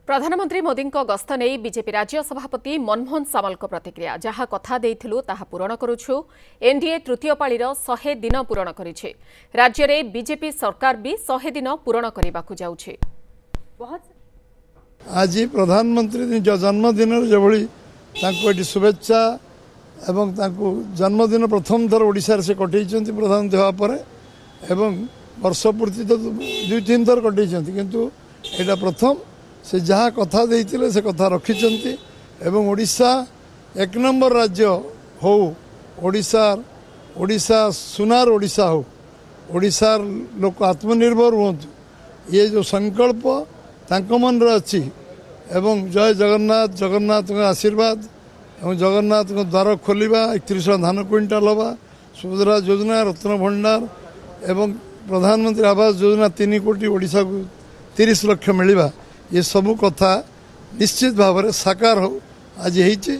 प्रधानमंत्री मोदी गस्त नहीं बीजेपी राज्य सभापति मनमोहन सामल प्रतिक्रिया जहाँ कथा देइथिलु ताहा पूरण करुछु। एनडीए तृतीय पाळीर 100 दिन पूरण करिछि। राज्य में बीजेपी सरकार भी 100 दिन पूरण करने जाउछि। आज प्रधानमंत्री जन्मदिन जो शुभेच्छा एवं जन्मदिन प्रथम थर ओडिशा से कटई प्रधानमंत्री होगा पर एवं वर्ष पूर्ति तो 2-3 थर कटई किंतु एटा प्रथम से जहाँ कथा देइथिले से कथा रखिचंती एवं ओडिशा 1 नंबर राज्य हो ओडिशा सुनार ओडिशा हो ओडिशार लोक आत्मनिर्भर हुंतु ये जो संकल्प तांको मन रे अछि एवं जय जगन्नाथ जगन्नाथ आशीर्वाद एवं जगन्नाथ द्वार खोलिबा 31 धान क्विंटाल हवा सुभद्रा योजना रत्न भंडार एवं प्रधानमंत्री आवास योजना 3 कोटी ओडिशा को 30 लाख मिलवा ये सबू कथा निश्चित भाव में साकार हो आज होती।